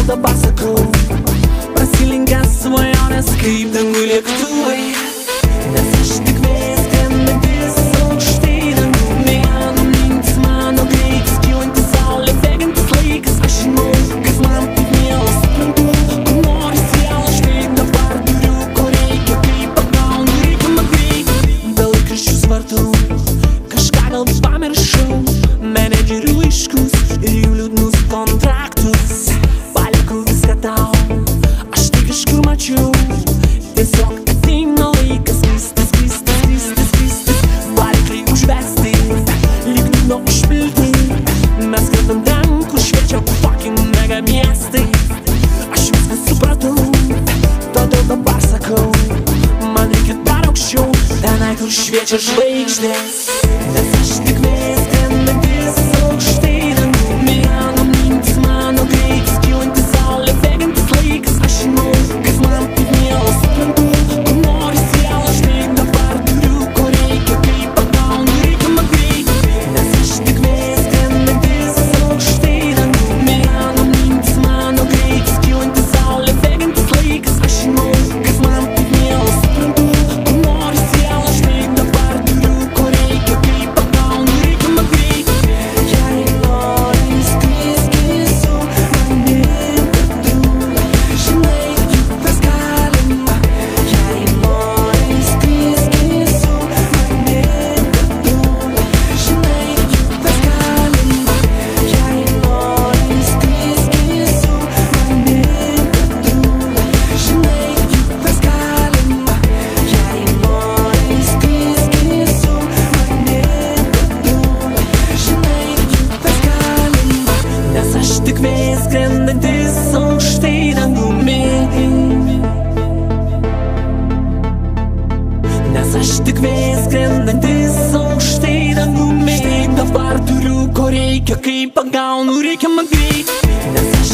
dabar sakau, prasilenkęs svajonės kaip dangų lėktuvai. Nes aš tik vėjas skrendantis aukštai dangų. Mano mintis, mano greitis, kylantis saulė, bėgantis laikas. Aš žinau, kas man taip miela, suprantu, ko nori siela. Štai dabar turiu, ko reikia, kaip pagaunu reikiamą greitį. Be laikraščius vartau, kažką galbūt pamiršau, menedžerių laiškus ir jų liūdnus kontraktus. Palikau viską tau, aš tai kažkur mačiau. Tiesiog ateina laikas, kristis, kristis, kristis, kristis. Varikliai užvesti, lyg dugno užpilti. Mes skrendam ten, kur šviečia fucking mega miestai. Aš viską supratau, todėl dabar sakau, man reikia dar aukščiau, tenai, kur šviečia žvaigždės. Nes aš tik vėjas skrendantis aukštai dangų. Mano mintis, mano greitis, kylantis saulė, bėgantis laikas. Aš žinau, kas man taip miela, suprantu, ko nori siela. Štai dabar turiu, ko reikia, kaip pagaunu reikiamą greitį. Nes aš tik vėjas skrendantis aukštai dangų. Mano mintis, mano greitis, kylantis saulė, bėgantis laikas. Aš žinau, kas man taip miela, suprantu, ko nori siela. Štai dabar turiu, ko reikia, kaip pagaunu reikiamą greitį. Jei nori skristi su manim kartu, žinai, juk tas galima. Jei nori skristi su manim kartu, žinai, juk tas galima. Jei nori skristi su manim kartu, žinai, juk tas galima. Jei nori skristi su manim kartu, žinai, juk tas galima. Nes aš tik vėjas skrendantis aukštai dangumi. Nes aš tik vėjas skrendantis aukštai dangumi. Štai dabar turiu, ko reikia, kaip pagaunu reikiamą greitį. Nes aš